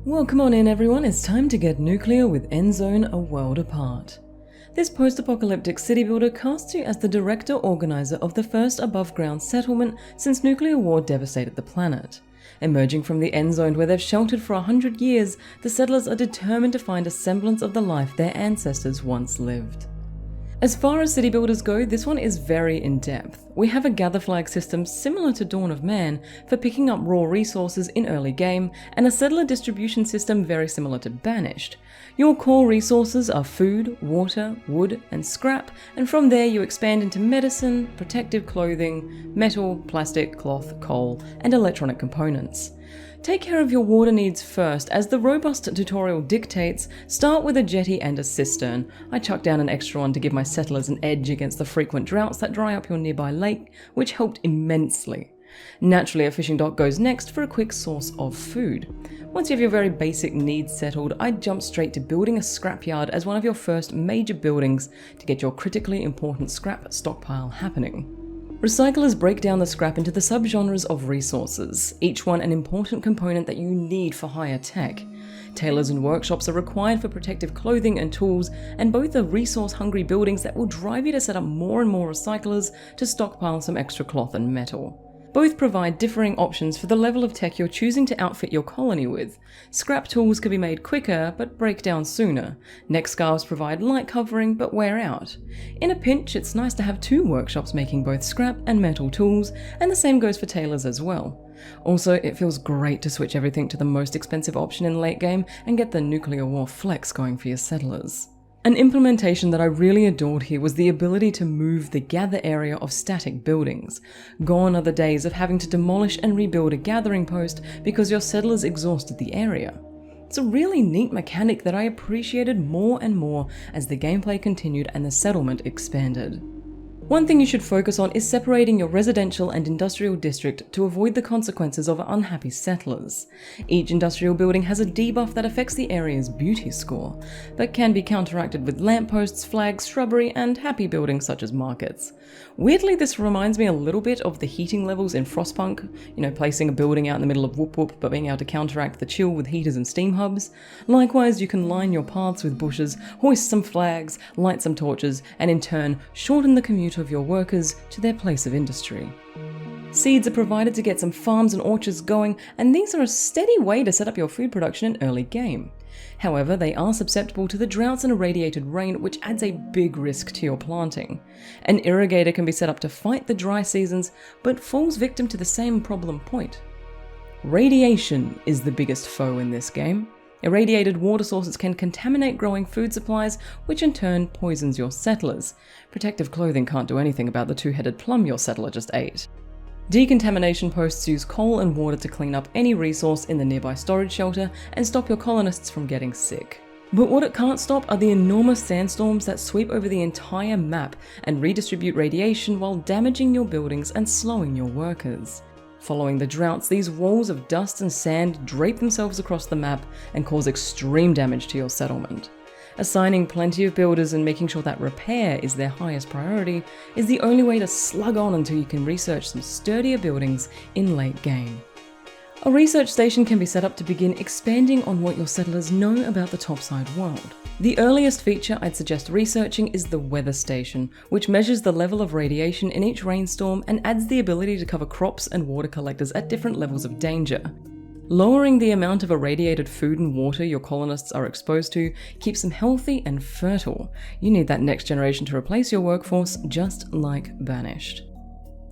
Welcome on in everyone, it's time to get nuclear with Endzone, A World Apart. This post-apocalyptic city builder casts you as the director-organizer of the first above-ground settlement since nuclear war devastated the planet. Emerging from the Endzone where they've sheltered for 100 years, the settlers are determined to find a semblance of the life their ancestors once lived. As far as city builders go, this one is very in-depth. We have a gather flag system similar to Dawn of Man for picking up raw resources in early game, and a settler distribution system very similar to Banished. Your core resources are food, water, wood, and scrap, and from there you expand into medicine, protective clothing, metal, plastic, cloth, coal, and electronic components. Take care of your water needs first, as the robust tutorial dictates. Start with a jetty and a cistern. I chucked down an extra one to give my settlers an edge against the frequent droughts that dry up your nearby lake, which helped immensely. Naturally, a fishing dock goes next for a quick source of food. Once you have your very basic needs settled, I'd jump straight to building a scrapyard as one of your first major buildings to get your critically important scrap stockpile happening. Recyclers break down the scrap into the subgenres of resources, each one an important component that you need for higher tech. Tailors and workshops are required for protective clothing and tools, and both are resource-hungry buildings that will drive you to set up more and more recyclers to stockpile some extra cloth and metal. Both provide differing options for the level of tech you're choosing to outfit your colony with. Scrap tools can be made quicker, but break down sooner. Neck scarves provide light covering, but wear out. In a pinch, it's nice to have two workshops making both scrap and metal tools, and the same goes for tailors as well. Also, it feels great to switch everything to the most expensive option in late game and get the nuclear war flex going for your settlers. An implementation that I really adored here was the ability to move the gather area of static buildings. Gone are the days of having to demolish and rebuild a gathering post because your settlers exhausted the area. It's a really neat mechanic that I appreciated more and more as the gameplay continued and the settlement expanded. One thing you should focus on is separating your residential and industrial district to avoid the consequences of unhappy settlers. Each industrial building has a debuff that affects the area's beauty score, but can be counteracted with lampposts, flags, shrubbery, and happy buildings such as markets. Weirdly, this reminds me a little bit of the heating levels in Frostpunk, placing a building out in the middle of Whoop Whoop but being able to counteract the chill with heaters and steam hubs. Likewise, you can line your paths with bushes, hoist some flags, light some torches, and in turn shorten the commute of your workers to their place of industry. Seeds are provided to get some farms and orchards going, and these are a steady way to set up your food production in early game. However, they are susceptible to the droughts and irradiated rain, which adds a big risk to your planting. An irrigator can be set up to fight the dry seasons, but falls victim to the same problem point. Radiation is the biggest foe in this game. Irradiated water sources can contaminate growing food supplies, which in turn poisons your settlers. Protective clothing can't do anything about the two-headed plum your settler just ate. Decontamination posts use coal and water to clean up any resource in the nearby storage shelter and stop your colonists from getting sick. But what it can't stop are the enormous sandstorms that sweep over the entire map and redistribute radiation while damaging your buildings and slowing your workers. Following the droughts, these walls of dust and sand drape themselves across the map and cause extreme damage to your settlement. Assigning plenty of builders and making sure that repair is their highest priority is the only way to slug on until you can research some sturdier buildings in late game. A research station can be set up to begin expanding on what your settlers know about the topside world. The earliest feature I'd suggest researching is the weather station, which measures the level of radiation in each rainstorm and adds the ability to cover crops and water collectors at different levels of danger. Lowering the amount of irradiated food and water your colonists are exposed to keeps them healthy and fertile. You need that next generation to replace your workforce, just like Banished.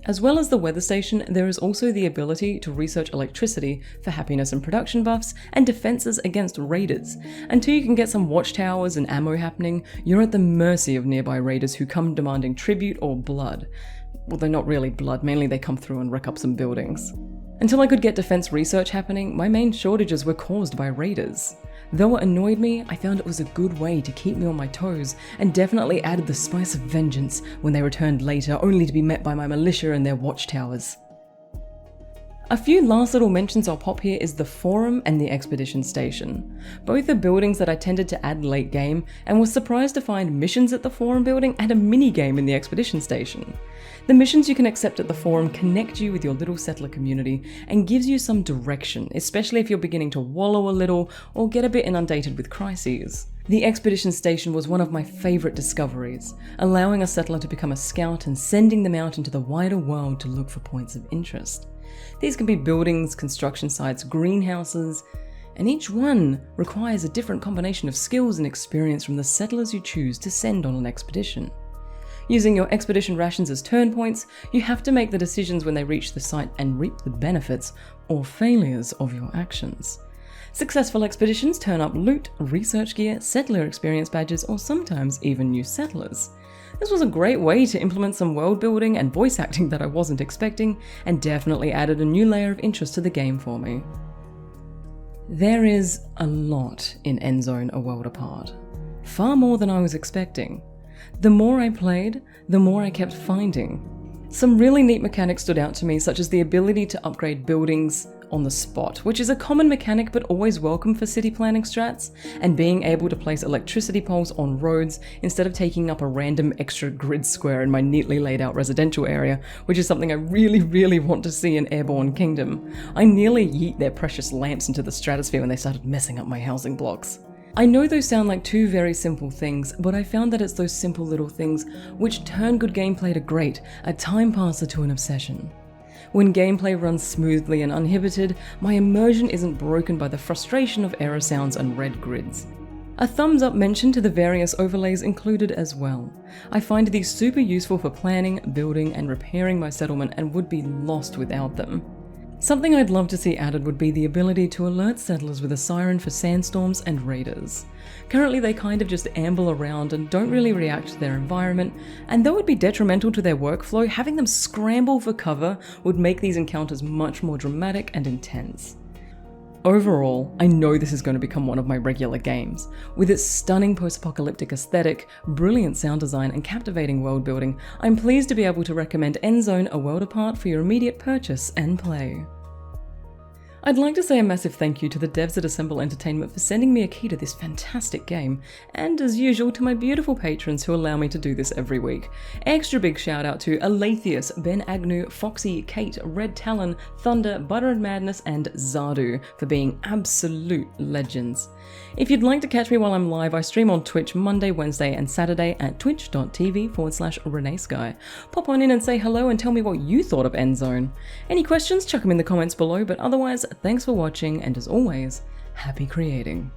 As well as the weather station, there is also the ability to research electricity for happiness and production buffs and defenses against raiders. Until you can get some watchtowers and ammo happening, you're at the mercy of nearby raiders who come demanding tribute or blood. Well, they're not really blood, mainly they come through and wreck up some buildings. Until I could get defense research happening, my main shortages were caused by raiders. Though it annoyed me, I found it was a good way to keep me on my toes, and definitely added the spice of vengeance when they returned later, only to be met by my militia and their watchtowers. A few last little mentions I'll pop here is the Forum and the Expedition Station. Both are buildings that I tended to add late game, and was surprised to find missions at the Forum building and a mini game in the Expedition Station. The missions you can accept at the Forum connect you with your little settler community and gives you some direction, especially if you're beginning to wallow a little or get a bit inundated with crises. The Expedition Station was one of my favourite discoveries, allowing a settler to become a scout and sending them out into the wider world to look for points of interest. These can be buildings, construction sites, greenhouses, and each one requires a different combination of skills and experience from the settlers you choose to send on an expedition. Using your expedition rations as turn points, you have to make the decisions when they reach the site and reap the benefits or failures of your actions. Successful expeditions turn up loot, research gear, settler experience badges, or sometimes even new settlers. This was a great way to implement some world building and voice acting that I wasn't expecting, and definitely added a new layer of interest to the game for me. There is a lot in Endzone: A World Apart. Far more than I was expecting. The more I played, the more I kept finding. Some really neat mechanics stood out to me, such as the ability to upgrade buildings on the spot, which is a common mechanic but always welcome for city planning strats, and being able to place electricity poles on roads instead of taking up a random extra grid square in my neatly laid out residential area, which is something I really want to see in Airborne Kingdom. I nearly yeet their precious lamps into the stratosphere when they started messing up my housing blocks. I know those sound like two very simple things, but I found that it's those simple little things which turn good gameplay to great, a time passer to an obsession. When gameplay runs smoothly and uninhibited, my immersion isn't broken by the frustration of error sounds and red grids. A thumbs up mention to the various overlays included as well. I find these super useful for planning, building, and repairing my settlement, and would be lost without them. Something I'd love to see added would be the ability to alert settlers with a siren for sandstorms and raiders. Currently they kind of just amble around and don't really react to their environment, and though it would be detrimental to their workflow, having them scramble for cover would make these encounters much more dramatic and intense. Overall, I know this is going to become one of my regular games. With its stunning post-apocalyptic aesthetic, brilliant sound design, and captivating world building, I'm pleased to be able to recommend Endzone: A World Apart for your immediate purchase and play. I'd like to say a massive thank you to the devs at Assemble Entertainment for sending me a key to this fantastic game, and as usual to my beautiful patrons who allow me to do this every week. Extra big shout out to Alathius, Ben Agnew, Foxy, Kate, Red Talon, Thunder, Butter and Madness, and Zardu for being absolute legends. If you'd like to catch me while I'm live, I stream on Twitch Monday, Wednesday, and Saturday at twitch.tv/ReneSky. Pop on in and say hello and tell me what you thought of Endzone. Any questions, chuck them in the comments below, but otherwise, thanks for watching, and as always, happy creating.